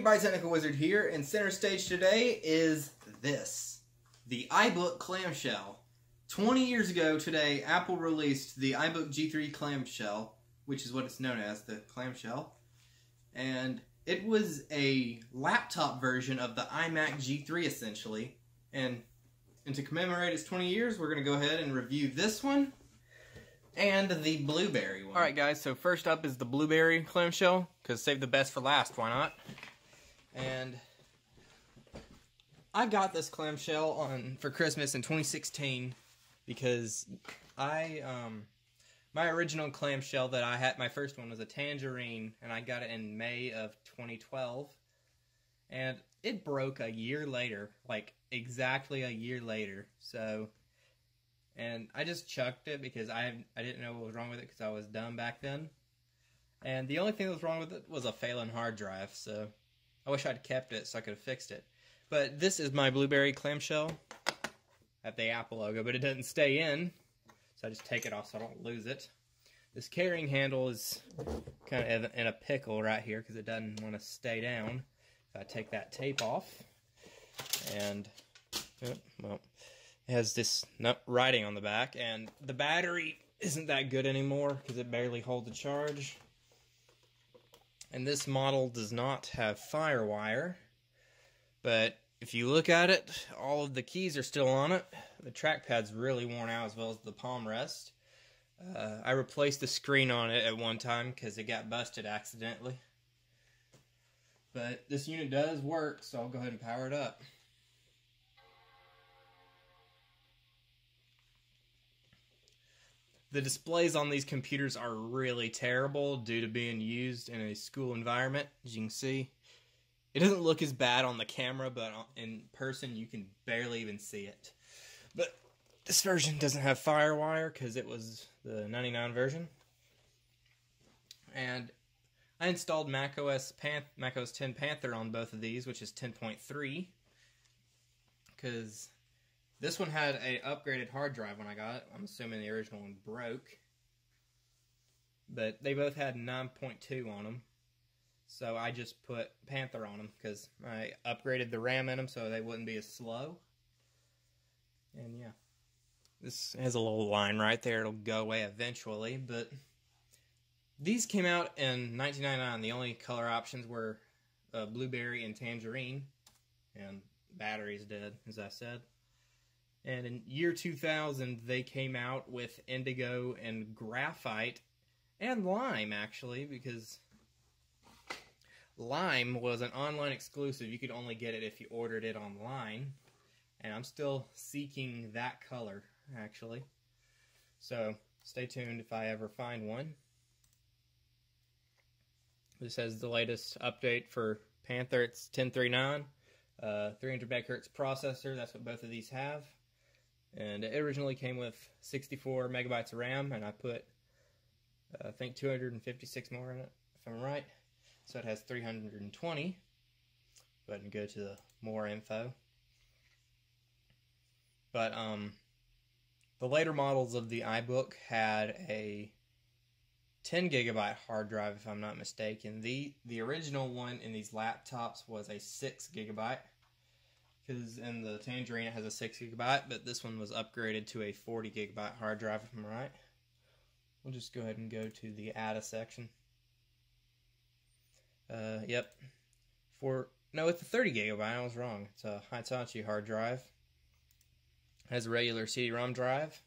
Goodbye Technical Wizard here, and center stage today is this. The iBook Clamshell. 20 years ago today, Apple released the iBook G3 Clamshell, which is what it's known as, the Clamshell. And it was a laptop version of the iMac G3 essentially. And to commemorate its 20 years, we're going to go ahead and review this one and the Blueberry one. Alright guys, so first up is the Blueberry Clamshell, because save the best for last, why not? And I got this clamshell for Christmas in 2016 because my original clamshell that I had, my first one was a tangerine, and I got it in May of 2012, and it broke a year later, like exactly a year later. So, and I just chucked it because I didn't know what was wrong with it because I was dumb back then, and the only thing that was wrong with it was a failing hard drive. So I wish I'd kept it so I could have fixed it. But this is my Blueberry clamshell. I have the Apple logo, but it doesn't stay in, so I just take it off so I don't lose it. This carrying handle is kind of in a pickle right here because it doesn't want to stay down. If I take that tape off, and well, it has this writing on the back, and the battery isn't that good anymore because it barely holds a charge. And this model does not have FireWire, but if you look at it, all of the keys are still on it. The trackpad's really worn out as well as the palm rest. I replaced the screen on it at one time because it got busted accidentally. But this unit does work, so I'll go ahead and power it up. The displays on these computers are really terrible due to being used in a school environment, as you can see. It doesn't look as bad on the camera, but in person you can barely even see it. But this version doesn't have FireWire because it was the 99 version. And I installed macOS 10 Panther on both of these, which is 10.3, because this one had an upgraded hard drive when I got it. I'm assuming the original one broke. But they both had 9.2 on them. So I just put Panther on them because I upgraded the RAM in them so they wouldn't be as slow. And yeah. This has a little line right there. It'll go away eventually. But these came out in 1999. The only color options were blueberry and tangerine. And battery's dead, as I said. And in year 2000, they came out with indigo and graphite and lime, actually, because lime was an online exclusive. You could only get it if you ordered it online. And I'm still seeking that color, actually. So stay tuned if I ever find one. This has the latest update for Panther. It's 10.3.9. 300 MHz processor. That's what both of these have. And it originally came with 64 megabytes of RAM, and I put, I think, 256 more in it, if I'm right. So it has 320. Go ahead and go to the more info. But the later models of the iBook had a 10 gigabyte hard drive, if I'm not mistaken. The original one in these laptops was a 6 gigabyte. Because in the Tangerine it has a 6 gigabyte, but this one was upgraded to a 40 gigabyte hard drive, if I'm right. We'll just go ahead and go to the ATA section. Yep. No, it's a 30 gigabyte, I was wrong. It's a Hitachi hard drive. It has a regular CD-ROM drive,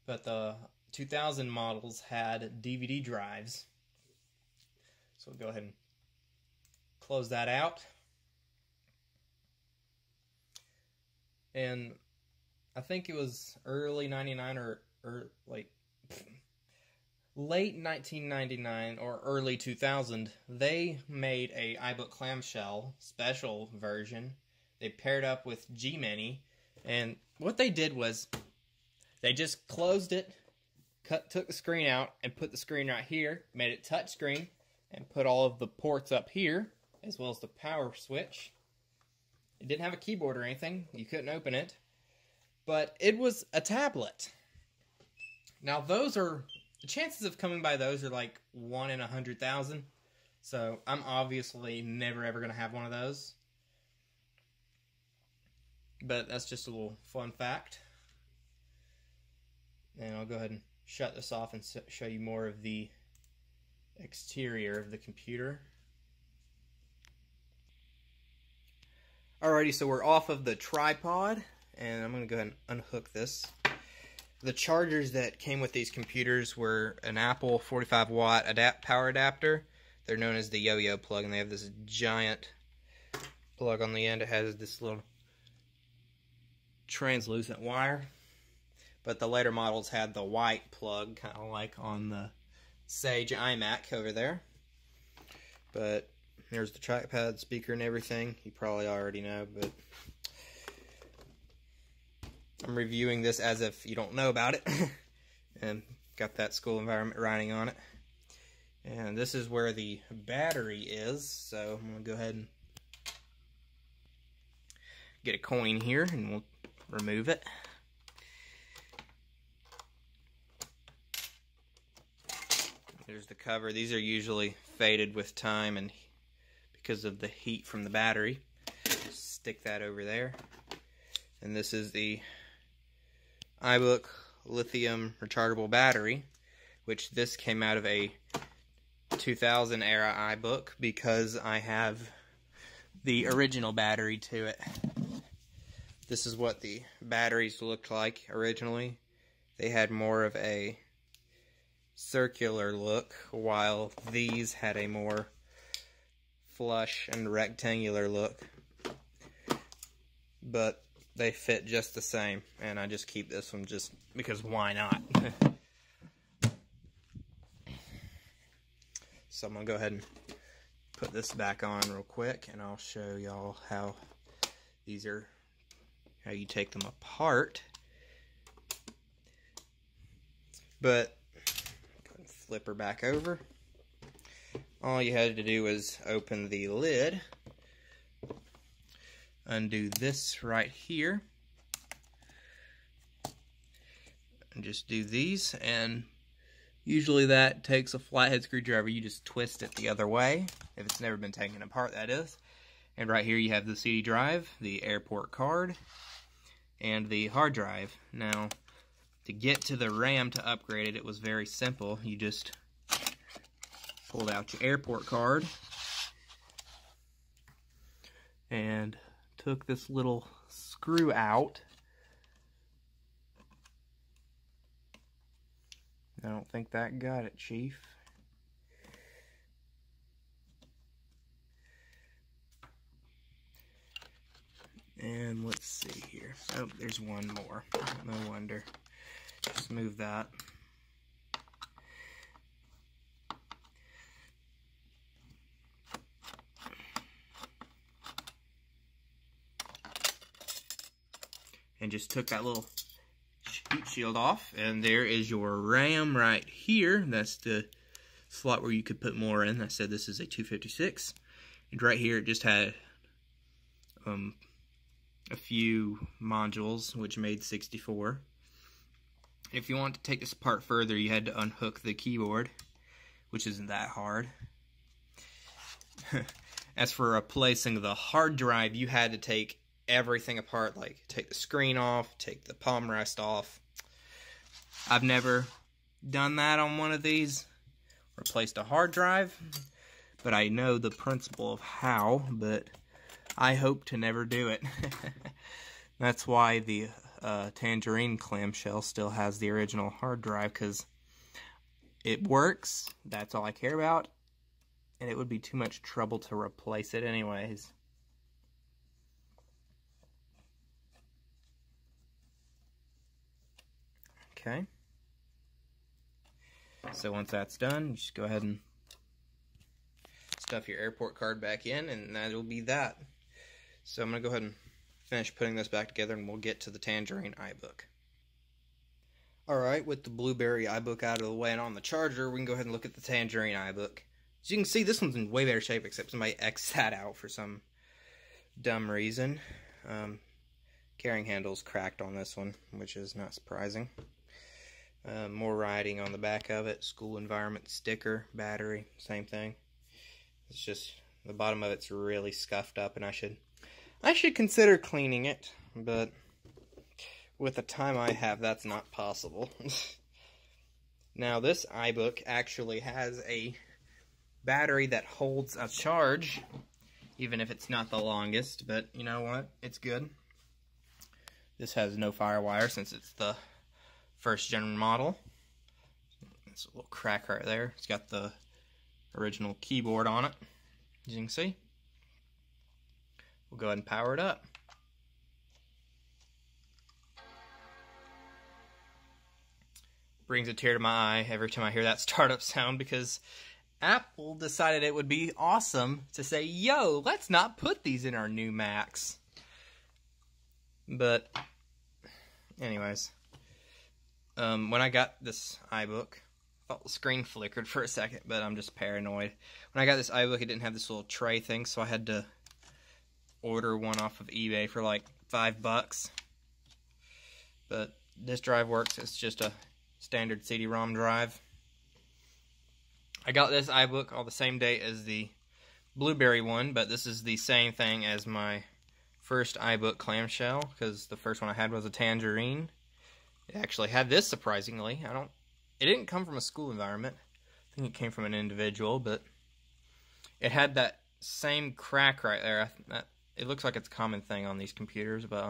but the 2000 models had DVD drives. So we'll go ahead and close that out. And I think it was early 99 or like late 1999 or early 2000, they made a iBook Clamshell special version. They paired up with G-Mini, and what they did was they just closed it, took the screen out, and put the screen right here, made it touchscreen, and put all of the ports up here, as well as the power switch. It didn't have a keyboard or anything. You couldn't open it. But it was a tablet. Now those are, the chances of coming by those are like 1 in 100,000. So I'm obviously never ever going to have one of those. But that's just a little fun fact. And I'll go ahead and shut this off and show you more of the exterior of the computer. Alrighty, so we're off of the tripod, and I'm going to go ahead and unhook this. The chargers that came with these computers were an Apple 45-watt power adapter. They're known as the yo-yo plug, and they have this giant plug on the end. It has this little translucent wire. But the later models had the white plug, kind of like on the Sage iMac over there. But there's the trackpad, speaker, and everything. You probably already know, but I'm reviewing this as if you don't know about it. And got that school environment writing on it. And this is where the battery is, so I'm going to go ahead and get a coin here, and we'll remove it. There's the cover. These are usually faded with time and because of the heat from the battery. Just stick that over there. And this is the iBook lithium rechargeable battery, which this came out of a 2000 era iBook because I have the original battery to it. This is what the batteries looked like originally. They had more of a circular look, while these had a more flush and rectangular look. But they fit just the same, and I just keep this one just because why not? So I'm going to go ahead and put this back on real quick, and I'll show y'all how these are, how you take them apart. But flip her back over. All you had to do was open the lid, undo this right here, and just do these. And usually that takes a flathead screwdriver. You just twist it the other way, if it's never been taken apart, that is. And right here you have the CD drive, the airport card, and the hard drive. Now, to get to the RAM to upgrade it, it was very simple. You just pulled out your airport card and took this little screw out. I don't think that got it, Chief. And let's see here. Oh, there's one more. No wonder. Just move that. And just took that little heat shield off, and there is your RAM right here. That's the slot where you could put more in. I said this is a 256, and right here it just had a few modules, which made 64. If you want to take this apart further, you had to unhook the keyboard, which isn't that hard. As for replacing the hard drive, you had to take everything apart, like take the screen off, take the palm rest off. I've never done that on one of these, replaced a hard drive, but I know the principle of how, but I hope to never do it. That's why the Tangerine clamshell still has the original hard drive, because it works, that's all I care about, and it would be too much trouble to replace it anyways. Okay, so once that's done, you just go ahead and stuff your airport card back in, and that'll be that. So I'm going to go ahead and finish putting this back together, and we'll get to the Tangerine iBook. Alright, with the Blueberry iBook out of the way and on the charger, we can go ahead and look at the Tangerine iBook. As you can see, this one's in way better shape, except somebody X'd that out for some dumb reason. Carrying handle's cracked on this one, which is not surprising. More writing on the back of it, school environment sticker, battery, same thing. It's just the bottom of it's really scuffed up, and I should consider cleaning it, but with the time I have, that's not possible. Now, this iBook actually has a battery that holds a charge, even if it's not the longest, but you know what? It's good. This has no firewire since it's the first gen model. It's a little crack right there. It's got the original keyboard on it, as you can see. We'll go ahead and power it up. Brings a tear to my eye every time I hear that startup sound, because Apple decided it would be awesome to say, yo, let's not put these in our new Macs. But anyways, when I got this iBook, I thought the screen flickered for a second, but I'm just paranoid. When I got this iBook, it didn't have this little tray thing, so I had to order one off of eBay for like $5. But this drive works. It's just a standard CD-ROM drive. I got this iBook all the same day as the Blueberry one, but this is the same thing as my first iBook Clamshell, because the first one I had was a Tangerine. It actually had this, surprisingly. It didn't come from a school environment. I think it came from an individual, but it had that same crack right there. It looks like it's a common thing on these computers, but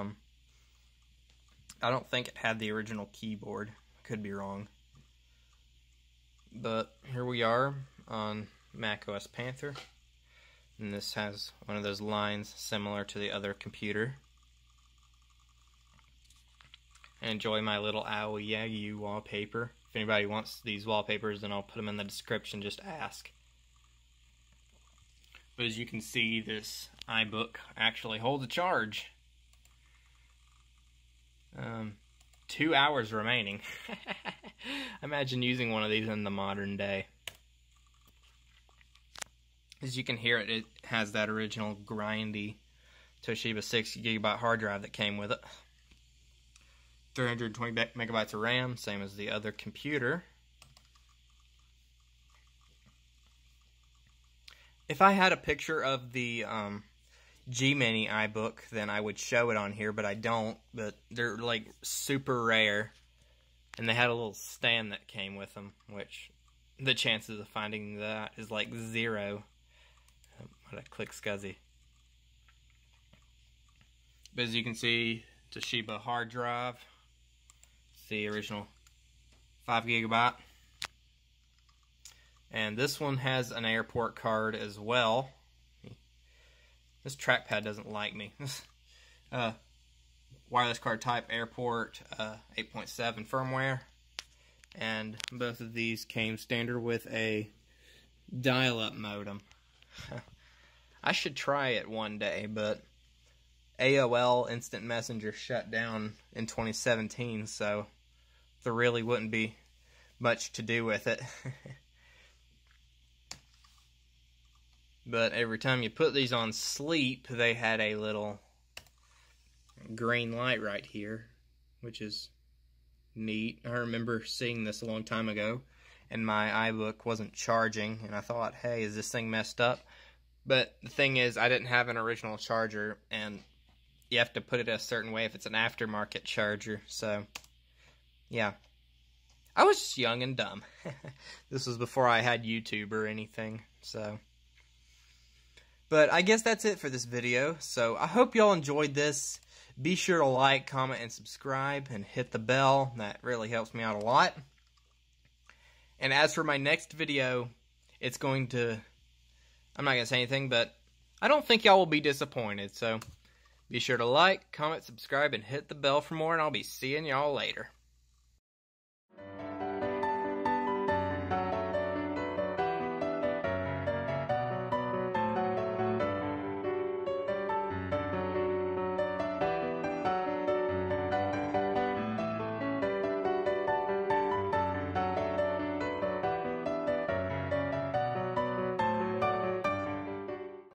I don't think it had the original keyboard. Could be wrong. But here we are on macOS Panther, and this has one of those lines similar to the other computer. And enjoy my little Owie Yaggy wallpaper. If anybody wants these wallpapers, then I'll put them in the description, just ask. But as you can see, this iBook actually holds a charge. 2 hours remaining. Imagine using one of these in the modern day. As you can hear it has that original grindy Toshiba 6GB hard drive that came with it. 320 megabytes of RAM, same as the other computer. If I had a picture of the G-Mini iBook, then I would show it on here, but I don't. But they're like super rare, and they had a little stand that came with them, which the chances of finding that is like 0. What a click scuzzy. But as you can see, Toshiba hard drive. It's the original 5GB. And this one has an airport card as well. This trackpad doesn't like me. Wireless card type, airport, 8.7 firmware. And both of these came standard with a dial-up modem. I should try it one day, but AOL Instant Messenger shut down in 2017, so there really wouldn't be much to do with it. But every time you put these on sleep, they had a little green light right here, which is neat. I remember seeing this a long time ago, and my iBook wasn't charging, and I thought, hey, is this thing messed up? But the thing is, I didn't have an original charger, and you have to put it a certain way if it's an aftermarket charger, so yeah. I was just young and dumb. This was before I had YouTube or anything, so... But I guess that's it for this video. So I hope y'all enjoyed this. Be sure to like, comment, and subscribe, and hit the bell. That really helps me out a lot. And as for my next video, it's going to... I'm not going to say anything, but I don't think y'all will be disappointed. So be sure to like, comment, subscribe, and hit the bell for more, and I'll be seeing y'all later.